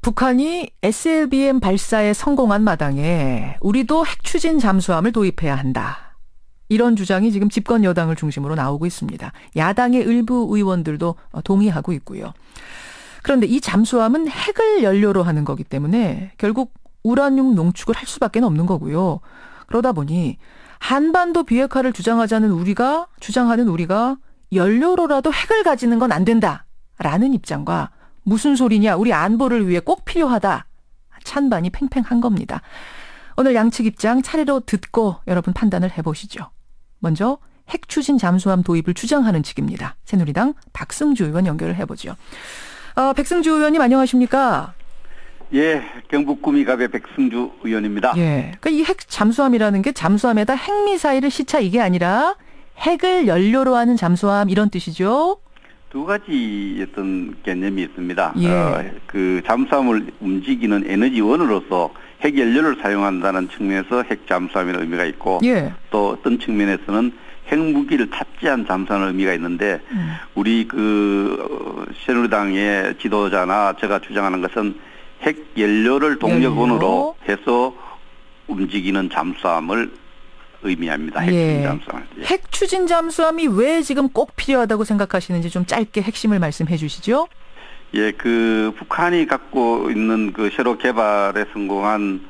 북한이 SLBM 발사에 성공한 마당에 우리도 핵 추진 잠수함을 도입해야 한다. 이런 주장이 지금 집권 여당을 중심으로 나오고 있습니다. 야당의 일부 의원들도 동의하고 있고요. 그런데 이 잠수함은 핵을 연료로 하는 거기 때문에 결국 우라늄 농축을 할 수밖에 없는 거고요. 그러다 보니 한반도 비핵화를 주장하는 우리가 연료로라도 핵을 가지는 건 안 된다라는 입장과 무슨 소리냐, 우리 안보를 위해 꼭 필요하다, 찬반이 팽팽한 겁니다. 오늘 양측 입장 차례로 듣고 여러분 판단을 해보시죠. 먼저 핵 추진 잠수함 도입을 주장하는 측입니다. 새누리당 박승주 의원 연결을 해보죠. 백승주 의원님 안녕하십니까? 예, 경북 구미갑의 백승주 의원입니다. 예, 그러니까 이 핵 잠수함이라는 게 잠수함에다 핵미사일을 시차 이게 아니라 핵을 연료로 하는 잠수함 이런 뜻이죠? 두 가지 어떤 개념이 있습니다. 예. 그 잠수함을 움직이는 에너지원으로서 핵 연료를 사용한다는 측면에서 핵 잠수함이라는 의미가 있고, 예. 또 어떤 측면에서는 핵무기를 탑재한 잠수함의 의미가 있는데, 우리 새누리당의 지도자나 제가 주장하는 것은 핵 연료를 동력원으로 해서 움직이는 잠수함을 의미합니다. 핵 추진 잠수함. 예. 핵 추진 잠수함이 왜 지금 꼭 필요하다고 생각하시는지 좀 짧게 핵심을 말씀해 주시죠. 예, 북한이 갖고 있는 새로 개발에 성공한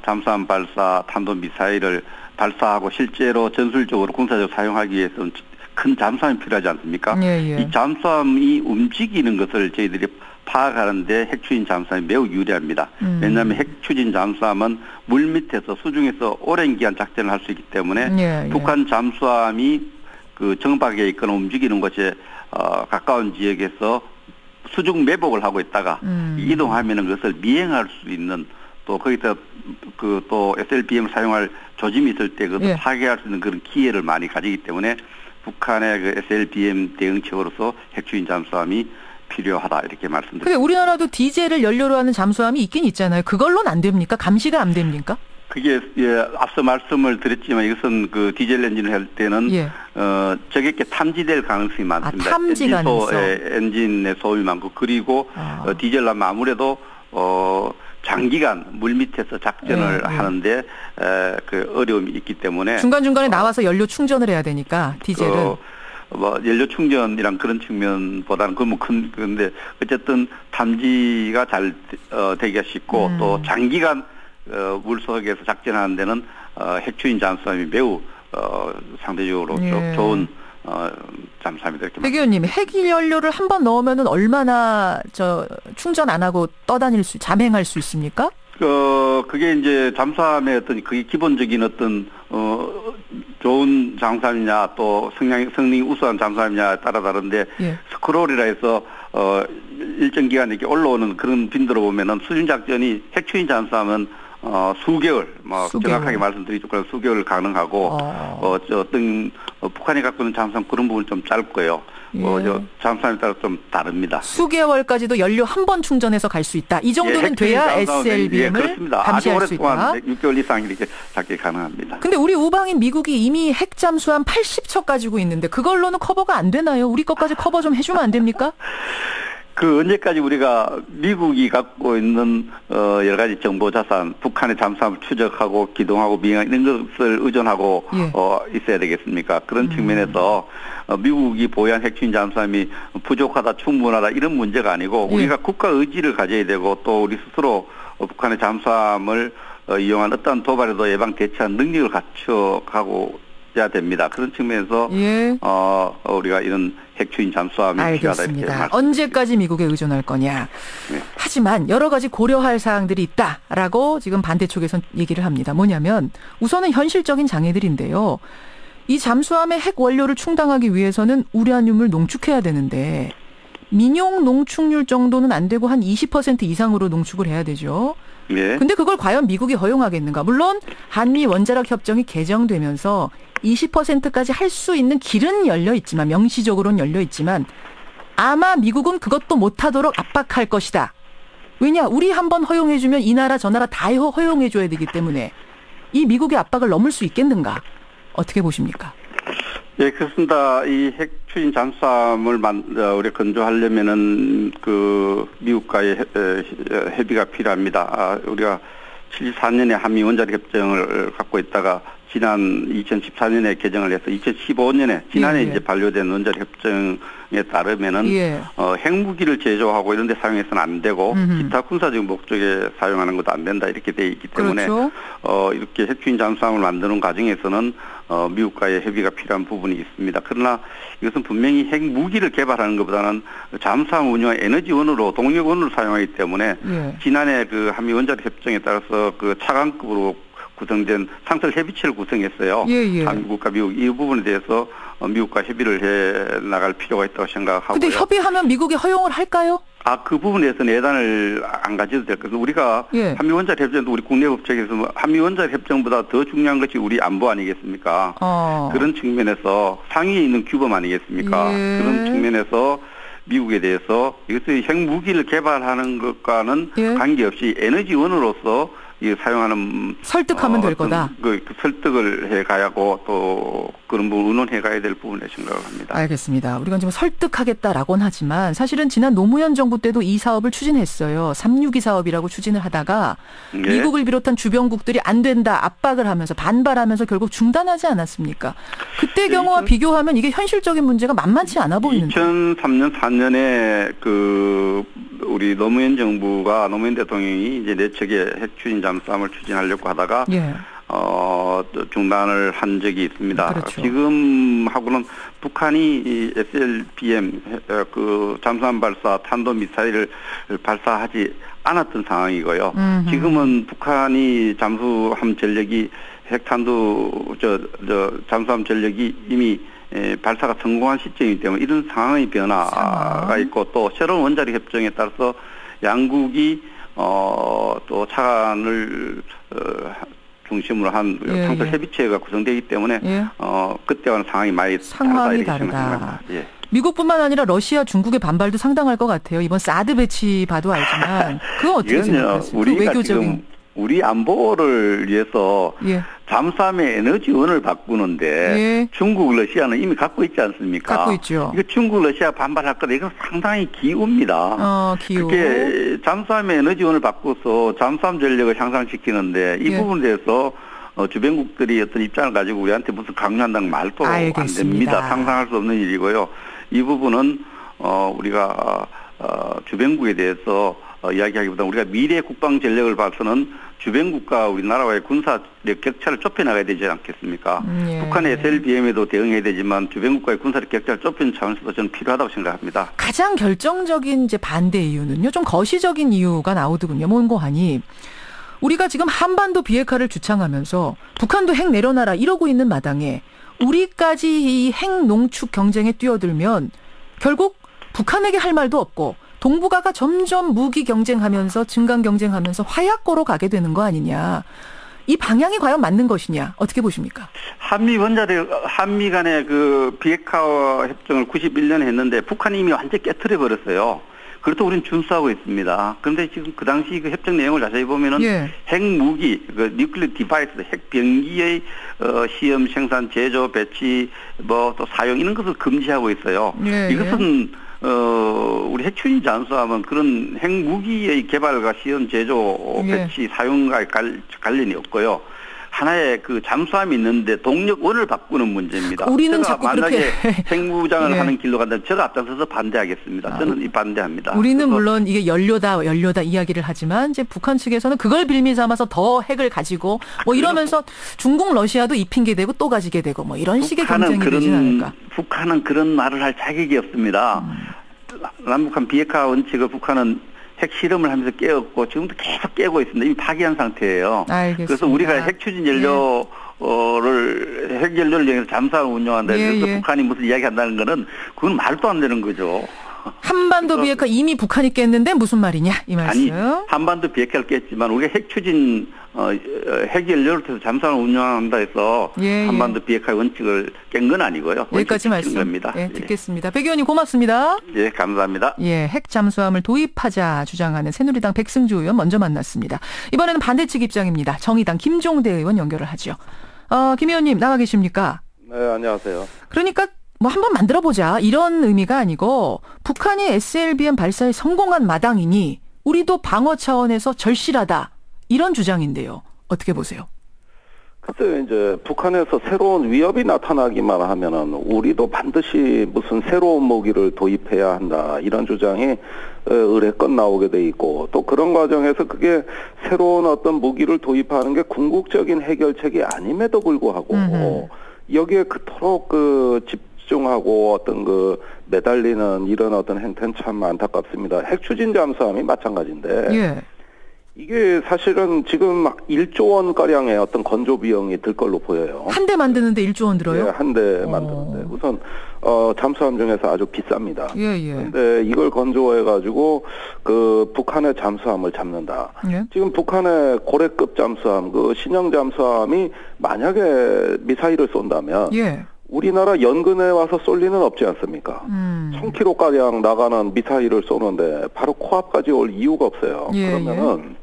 잠수함 발사 탄도미사일을 발사하고 실제로 전술적으로 군사적으로 사용하기 위해서는 큰 잠수함이 필요하지 않습니까? 예. 이 잠수함이 움직이는 것을 저희들이 파악하는데 핵추진 잠수함이 매우 유리합니다. 왜냐하면 핵추진 잠수함은 물 밑에서 수중에서 오랜 기간 작전을 할 수 있기 때문에 북한 잠수함이 정박에 있거나 움직이는 곳에 가까운 지역에서 수중 매복을 하고 있다가 이동하면은 그것을 미행할 수 있는, 또 거기다 또 SLBM 사용할 조짐이 있을 때 그것을 파괴할 수 있는 그런 기회를 많이 가지기 때문에 북한의 SLBM 대응책으로서 핵추진 잠수함이 필요하다, 이렇게 말씀드립니다. 근데 우리나라도 디젤을 연료로 하는 잠수함이 있긴 있잖아요. 그걸로는 안 됩니까? 감시가 안 됩니까? 그게 앞서 말씀을 드렸지만 이것은 디젤 엔진을 할 때는 적에게 탐지될 가능성이 많습니다. 탐지 가능성. 엔진의 소음이 많고, 그리고 디젤 하면 아무래도 장기간 물 밑에서 작전을 하는데 어려움이 있기 때문에 중간중간에 나와서 연료 충전을 해야 되니까 디젤은 연료 충전이랑 그런 측면보다는 근데 어쨌든 탐지가 잘 되기가 쉽고, 또 장기간 물속에서 작전하는 데는 핵추진 잠수함이 매우 상대적으로 좋은 잠수함이다, 이렇게. 백 의원님, 핵 연료를 한 번 넣으면은 얼마나 충전 안 하고 잠행할 수 있습니까? 그게 이제 잠수함의 그게 기본적인 좋은 잠수함이냐, 또 성능이 우수한 잠수함이냐에 따라 다른데, 스크롤이라 해서 일정 기간 이렇게 올라오는 그런 빈도로 보면은 수중 작전이 핵추진 잠수함은 수개월, 정확하게 말씀드리죠. 수개월 가능하고, 북한이 갖고 있는 잠수함 그런 부분 좀 짧고요. 잠수함에 따라 좀 다릅니다. 수개월까지도 연료 한 번 충전해서 갈 수 있다. 이 정도는 돼야 SLBM을 감시할 수 있다. 아주 오랫동안 6개월 이상 이렇게 작게 가능합니다. 근데 우리 우방인 미국이 이미 핵 잠수함 80척 가지고 있는데 그걸로는 커버가 안 되나요? 우리 것까지 커버 좀 해주면 안 됩니까? 언제까지 우리가 미국이 갖고 있는 여러 가지 정보 자산, 북한의 잠수함을 추적하고 기동하고 미행하고 이런 것을 의존하고 있어야 되겠습니까? 그런 측면에서 미국이 보유한 핵추진 잠수함이 부족하다, 충분하다 이런 문제가 아니고, 우리가 국가 의지를 가져야 되고, 또 우리 스스로 북한의 잠수함을 이용한 어떠한 도발에도 예방 대처한 능력을 갖춰가고 해야 됩니다. 그런 측면에서 우리가 이런 핵추진 잠수함이 필요하다, 이렇게 말씀드립니다. 언제까지 미국에 의존할 거냐. 하지만 여러 가지 고려할 사항들이 있다라고 지금 반대쪽에선 얘기를 합니다. 뭐냐면 우선은 현실적인 장애들인데요. 이 잠수함의 핵 원료를 충당하기 위해서는 우라늄을 농축해야 되는데 민용 농축률 정도는 안 되고 한 20% 이상으로 농축을 해야 되죠. 근데 그걸 과연 미국이 허용하겠는가? 물론 한미 원자력 협정이 개정되면서 20%까지 할 수 있는 길은 열려 있지만, 명시적으로는 열려 있지만 아마 미국은 그것도 못하도록 압박할 것이다. 왜냐? 우리 한번 허용해주면 이 나라 저 나라 다 허용해줘야 되기 때문에 이 미국의 압박을 넘을 수 있겠는가? 어떻게 보십니까? 예, 그렇습니다. 이 핵 추진 잠수함을 우리 건조하려면은 그 미국과의 협의가 필요합니다. 우리가 74년에 한미 원자력 협정을 갖고 있다가 지난 2014년에 개정을 해서 2015년에 지난해 이제 반려된 원자력 협정에 따르면은 핵무기를 제조하고 이런 데 사용해서는 안 되고 기타 군사적 목적에 사용하는 것도 안 된다 이렇게 돼 있기 때문에 그렇죠. 이렇게 핵추진 잠수함을 만드는 과정에서는 미국과의 협의가 필요한 부분이 있습니다. 그러나 이것은 분명히 핵무기를 개발하는 것보다는 잠수함 운영의 에너지원으로 동력원으로 사용하기 때문에 지난해 그 한미 원자력 협정에 따라서 그 차관급으로 구성된 상설 협의체를 구성했어요. 한국과 미국 이 부분에 대해서 미국과 협의를 해 나갈 필요가 있다고 생각하고요. 근데 협의하면 미국이 허용을 할까요? 그 부분에 대해서는 예단을 안 가져도 될 것은 우리가 한미 원자력 협정도 우리 국내 법적에서 한미 원자력 협정보다 더 중요한 것이 우리 안보 아니겠습니까? 그런 측면에서 상위에 있는 규범 아니겠습니까? 그런 측면에서 미국에 대해서 이것을 핵무기를 개발하는 것과는 관계없이 에너지원으로서 사용하는 설득하면 될 거다. 그 설득을 해가야 하고 또 그런 부분 의논해 가야 될 부분에 생각을 합니다. 알겠습니다. 우리가 지금 설득하겠다라고는 하지만 사실은 지난 노무현 정부 때도 이 사업을 추진했어요. 362 사업이라고 추진을 하다가 미국을 비롯한 주변국들이 안 된다 압박을 하면서 반발하면서 결국 중단하지 않았습니까? 그때 경우와 비교하면 이게 현실적인 문제가 만만치 않아 보이는데. 2003년 4년에 그 우리 노무현 정부가 노무현 대통령이 이제 내측에 핵 추진 잠수함을 추진하려고 하다가 중단을 한 적이 있습니다. 그렇죠. 지금하고는 북한이 이 SLBM 그 잠수함 발사 탄도 미사일을 발사하지 않았던 상황이고요. 지금은 북한이 잠수함 전력이 핵탄두 잠수함 전력이 이미 발사가 성공한 시점이기 때문에 이런 상황의 변화가 있고 또 새로운 원자력 협정에 따라서 양국이 또 차관을 중심으로 한 상설 협의체가 구성되기 때문에 그때와는 상황이 다르다. 미국뿐만 아니라 러시아, 중국의 반발도 상당할 것 같아요. 이번 사드 배치 봐도 알지만 그건 어떻게 생각하세요? 우리가 외교적인 지금 우리 안보를 위해서 잠수함의 에너지원을 바꾸는데 중국, 러시아는 이미 갖고 있지 않습니까? 갖고 있죠. 이거 중국, 러시아 반발할 거다. 이건 상당히 기우입니다. 기우. 그게 잠수함의 에너지원을 바꿔서 잠수함 전력을 향상시키는데 이 부분에 대해서 주변국들이 어떤 입장을 가지고 우리한테 무슨 강요한다는 말도 안 됩니다. 상상할 수 없는 일이고요. 이 부분은 우리가 주변국에 대해서 이야기하기보다 우리가 미래 국방 전력을 봐서는 주변국과 우리나라와의 군사력 격차를 좁혀나가야 되지 않겠습니까? 북한의 SLBM에도 대응해야 되지만 주변국과의 군사력 격차를 좁히는 차원에서도 저는 필요하다고 생각합니다. 가장 결정적인 이제 반대 이유는요. 좀 거시적인 이유가 나오더군요. 뭔고 하니 우리가 지금 한반도 비핵화를 주창하면서 북한도 핵 내려놔라 이러고 있는 마당에 우리까지 이 핵 농축 경쟁에 뛰어들면 결국 북한에게 할 말도 없고 동북아가 점점 무기 경쟁하면서 증강 경쟁하면서 화약고로 가게 되는 거 아니냐. 이 방향이 과연 맞는 것이냐. 어떻게 보십니까? 한미 간의 그 비핵화 협정을 91년에 했는데 북한이 이미 완전히 깨트려 버렸어요. 그렇다고 우리는 준수하고 있습니다. 그런데 지금 그 당시 그 협정 내용을 자세히 보면은 핵무기, 그 뉴클리어 디바이스, 핵병기의 시험, 생산, 제조, 배치, 뭐 또 사용 이런 것을 금지하고 있어요. 이것은 우리 핵추진 잠수함은 그런 핵무기의 개발과 시험, 제조, 배치, 사용과 관련이 없고요. 하나의 그 잠수함이 있는데 동력원을 바꾸는 문제입니다. 우리는 자꾸 만약에 그렇게 핵무장을 하는 길로 간다면 제가 앞장서서 반대하겠습니다. 저는 반대합니다. 우리는 물론 이게 연료다 이야기를 하지만 이제 북한 측에서는 그걸 빌미 삼아서 더 핵을 가지고 뭐 이러면서 중국, 러시아도 이 핑계 대고 또 가지게 되고 뭐 이런 식의 경쟁이 되지 않을까? 북한은 그런 말을 할 자격이 없습니다. 남북한 비핵화 원칙을 북한은 핵 실험을 하면서 깨었고 지금도 계속 깨고 있습니다. 이미 파기한 상태예요. 알겠습니다. 그래서 우리가 핵 추진 연료를 핵 연료를 이용해서 잠수함을 운영한다. 그래서 북한이 무슨 이야기한다는 거는 그건 말도 안 되는 거죠. 한반도 비핵화 이미 북한이 깼는데 무슨 말이냐 이 말씀. 아니 한반도 비핵화를 깼지만 우리가 핵 추진 핵 연료를 통해서 잠수함을 운영한다 해서 한반도 비핵화 원칙을 깬 건 아니고요. 여기까지 말씀 겁니다. 듣겠습니다. 백 의원님 고맙습니다. 감사합니다. 핵 잠수함을 도입하자 주장하는 새누리당 백승주 의원 먼저 만났습니다. 이번에는 반대측 입장입니다. 정의당 김종대 의원 연결을 하죠. 김 의원님 나와 계십니까? 네, 안녕하세요. 그러니까 뭐 한번 만들어보자 이런 의미가 아니고 북한이 SLBM 발사에 성공한 마당이니 우리도 방어 차원에서 절실하다 이런 주장인데요. 어떻게 보세요? 글쎄요, 이제 북한에서 새로운 위협이 나타나기만 하면은 우리도 반드시 무슨 새로운 무기를 도입해야 한다 이런 주장이 의례껏 나오게 돼 있고 또 그런 과정에서 그게 새로운 어떤 무기를 도입하는 게 궁극적인 해결책이 아님에도 불구하고 여기에 그토록 집중하고 어떤 매달리는 이런 어떤 행태는 참 안타깝습니다. 핵추진 잠수함이 마찬가지인데. 예. 이게 사실은 지금 막 1조 원가량의 어떤 건조 비용이 들 걸로 보여요. 한 대 만드는데 1조 원 들어요? 네, 한 대 만드는데. 우선, 잠수함 중에서 아주 비쌉니다. 예, 예. 근데 이걸 건조해가지고, 북한의 잠수함을 잡는다. 예? 지금 북한의 고래급 잠수함, 신형 잠수함이 만약에 미사일을 쏜다면, 예. 우리나라 연근에 와서 쏠 리는 없지 않습니까? 1000km가량 나가는 미사일을 쏘는데 바로 코앞까지 올 이유가 없어요. 예, 그러면은,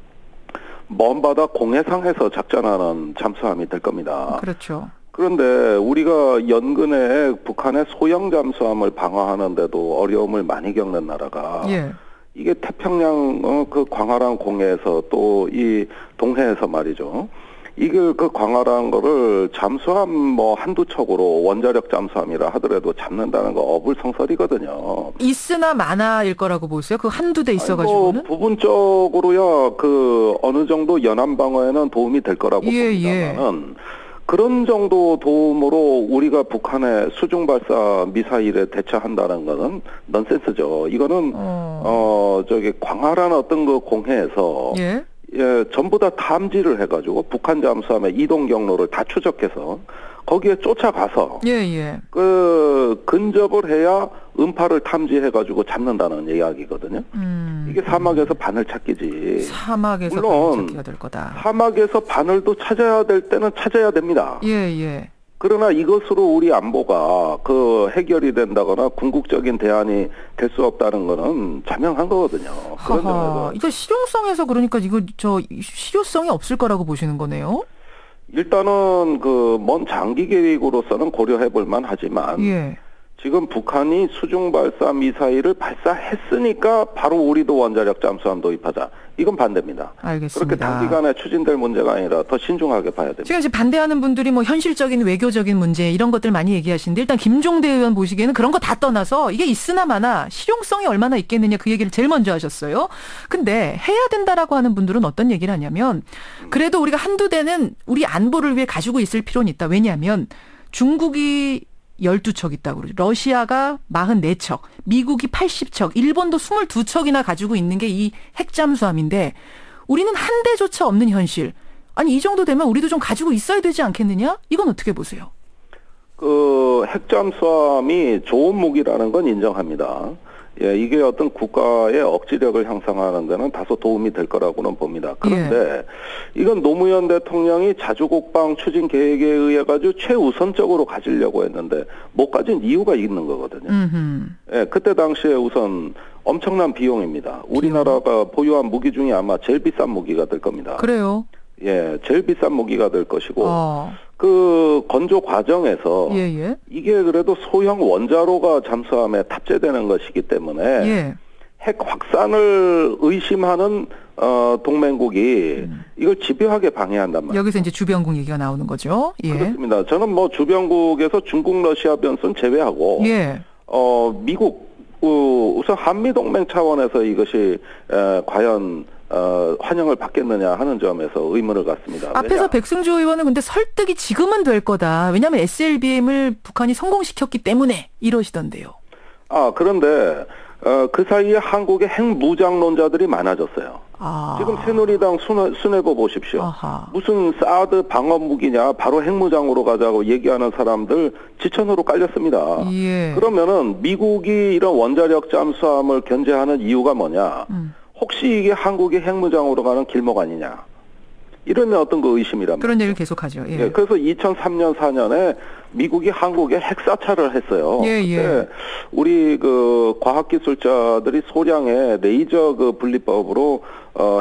먼 바다 공해상에서 작전하는 잠수함이 될 겁니다. 그렇죠. 그런데 우리가 연근에 북한의 소형 잠수함을 방어하는데도 어려움을 많이 겪는 나라가 예. 이게 태평양 광활한 공해에서 또 이 동해에서 말이죠. 이걸 광활한 거를 잠수함 한두 척으로 원자력 잠수함이라 하더라도 잡는다는 거 어불성설이거든요. 있으나 마나일 거라고 보세요? 그 한두 대 있어가지고는? 부분적으로야 어느 정도 연안 방어에는 도움이 될 거라고 봅니다만은 그런 정도 도움으로 우리가 북한의 수중 발사 미사일에 대처한다는 거는 넌센스죠. 이거는 광활한 어떤 공해에서 전부 다 탐지를 해가지고 북한 잠수함의 이동 경로를 다 추적해서 거기에 쫓아가서 근접을 해야 음파를 탐지해가지고 잡는다는 이야기거든요. 이게 사막에서 바늘 찾기지. 사막에서 물론 바늘 찾기가 될 거다. 사막에서 바늘도 찾아야 될 때는 찾아야 됩니다. 예. 그러나 이것으로 우리 안보가 해결이 된다거나 궁극적인 대안이 될 수 없다는 거는 자명한 거거든요. 그런 점에서 이거 실용성에서 그러니까 이거 실효성이 없을 거라고 보시는 거네요. 일단은 먼 장기 계획으로서는 고려해 볼 만하지만 지금 북한이 수중 발사 미사일을 발사했으니까 바로 우리도 원자력 잠수함 도입하자. 이건 반대입니다. 알겠습니다. 그렇게 단기간에 추진될 문제가 아니라 더 신중하게 봐야 됩니다. 지금 이제 반대하는 분들이 현실적인 외교적인 문제 이런 것들 많이 얘기하시는데 일단 김종대 의원 보시기에는 그런 거 다 떠나서 이게 있으나 마나 실용성이 얼마나 있겠느냐 그 얘기를 제일 먼저 하셨어요. 근데 해야 된다라고 하는 분들은 어떤 얘기를 하냐면 그래도 우리가 한두 대는 우리 안보를 위해 가지고 있을 필요는 있다. 왜냐하면 중국이 12척 있다고 그러죠. 러시아가 44척, 미국이 80척, 일본도 22척이나 가지고 있는 게 이 핵잠수함인데 우리는 한 대조차 없는 현실. 아니 이 정도 되면 우리도 좀 가지고 있어야 되지 않겠느냐? 이건 어떻게 보세요? 핵잠수함이 좋은 무기라는 건 인정합니다. 이게 어떤 국가의 억지력을 향상하는 데는 다소 도움이 될 거라고는 봅니다. 그런데 이건 노무현 대통령이 자주국방 추진 계획에 의해 가지고 최우선적으로 가지려고 했는데 못 가진 이유가 있는 거거든요. 그때 당시에 우선 엄청난 비용입니다. 우리나라가 보유한 무기 중에 아마 제일 비싼 무기가 될 겁니다. 그래요? 제일 비싼 무기가 될 것이고 건조 과정에서 이게 그래도 소형 원자로가 잠수함에 탑재되는 것이기 때문에 핵 확산을 의심하는 동맹국이 이걸 집요하게 방해한단 말이에요. 여기서 이제 주변국 얘기가 나오는 거죠. 그렇습니다. 저는 주변국에서 중국, 러시아 변수는 제외하고 미국 우선 한미동맹 차원에서 이것이 과연 환영을 받겠느냐 하는 점에서 의문을 갖습니다. 앞에서 백승주 의원은 근데 설득이 지금은 될 거다. 왜냐하면 SLBM을 북한이 성공시켰기 때문에 이러시던데요. 그런데 그 사이에 한국의 핵무장론자들이 많아졌어요. 지금 새누리당 수뇌부 보십시오. 무슨 사드 방어무기냐 바로 핵무장으로 가자고 얘기하는 사람들 지천으로 깔렸습니다. 그러면은 미국이 이런 원자력 잠수함을 견제하는 이유가 뭐냐. 혹시 이게 한국의 핵무장으로 가는 길목 아니냐. 이런 어떤 그 의심이랍니다. 그런 얘기를 계속하죠. 예. 예, 그래서 2003년 4년에 미국이 한국에 핵사찰을 했어요. 예, 예. 우리 그 과학기술자들이 소량의 레이저 그 분리법으로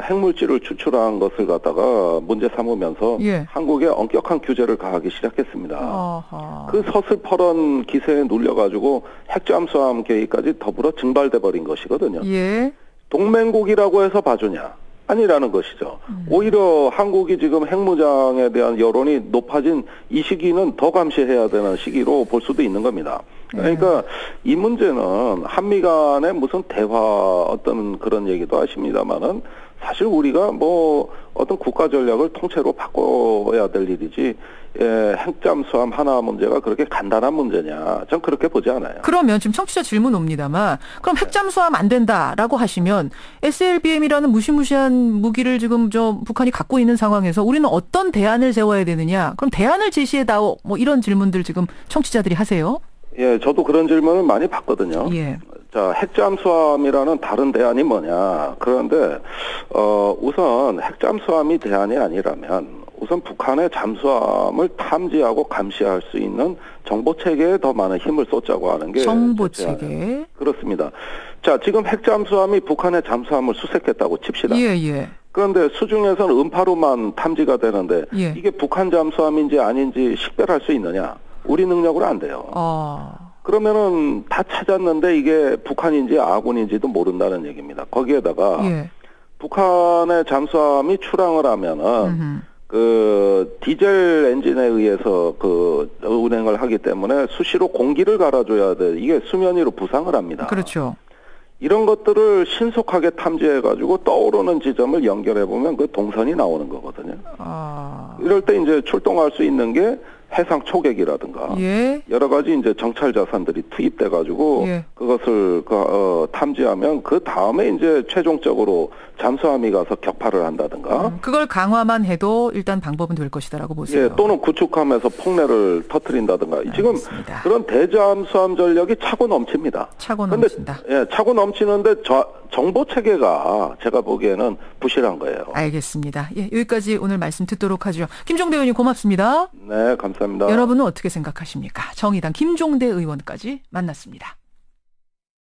핵물질을 추출한 것을 갖다가 문제 삼으면서 예. 한국에 엄격한 규제를 가하기 시작했습니다. 아하. 그 서슬퍼런 기세에 눌려가지고 핵잠수함 계획까지 더불어 증발돼 버린 것이거든요. 예. 동맹국이라고 해서 봐주냐? 아니라는 것이죠. 오히려 한국이 지금 핵무장에 대한 여론이 높아진 이 시기는 더 감시해야 되는 시기로 볼 수도 있는 겁니다. 그러니까 이 문제는 한미 간의 무슨 대화 어떤 그런 얘기도 하십니다만은 사실 우리가 뭐 어떤 국가 전략을 통째로 바꿔야 될 일이지 핵잠수함 하나 문제가 그렇게 간단한 문제냐? 전 그렇게 보지 않아요. 그러면 지금 청취자 질문 옵니다만 그럼 핵잠수함 안 된다라고 하시면 SLBM이라는 무시무시한 무기를 지금 북한이 갖고 있는 상황에서 우리는 어떤 대안을 세워야 되느냐? 그럼 대안을 제시해다오. 뭐 이런 질문들 지금 청취자들이 하세요. 예, 저도 그런 질문을 많이 받거든요. 예. 자, 핵잠수함이라는 다른 대안이 뭐냐? 그런데 우선 핵잠수함이 대안이 아니라면 우선 북한의 잠수함을 탐지하고 감시할 수 있는 정보 체계에 더 많은 힘을 쏟자고 하는 게 정보 체계. 그렇습니다. 자, 지금 핵잠수함이 북한의 잠수함을 수색했다고 칩시다. 예, 예. 그런데 수중에서는 음파로만 탐지가 되는데 예. 이게 북한 잠수함인지 아닌지 식별할 수 있느냐? 우리 능력으로 안 돼요. 그러면은 다 찾았는데 이게 북한인지 아군인지도 모른다는 얘기입니다. 거기에다가 예. 북한의 잠수함이 출항을 하면은 그 디젤 엔진에 의해서 그 운행을 하기 때문에 수시로 공기를 갈아줘야 돼. 이게 수면 위로 부상을 합니다. 그렇죠. 이런 것들을 신속하게 탐지해가지고 떠오르는 지점을 연결해보면 그 동선이 나오는 거거든요. 이럴 때 이제 출동할 수 있는 게 해상 초계기라든가 예. 여러 가지 이제 정찰 자산들이 투입돼가지고 예. 그것을 탐지하면 그 다음에 이제 최종적으로 잠수함이 가서 격파를 한다든가. 그걸 강화만 해도 일단 방법은 될 것이다라고 보세요. 예, 또는 구축함에서 폭내를 터뜨린다든가. 알겠습니다. 지금 그런 대잠수함 전력이 차고 넘칩니다. 차고 넘친다. 예, 차고 넘치는데 정보 체계가 제가 보기에는 부실한 거예요. 알겠습니다. 예, 여기까지 오늘 말씀 듣도록 하죠. 김종대 의원님 고맙습니다. 네, 감사합니다. 여러분은 어떻게 생각하십니까? 정의당 김종대 의원까지 만났습니다.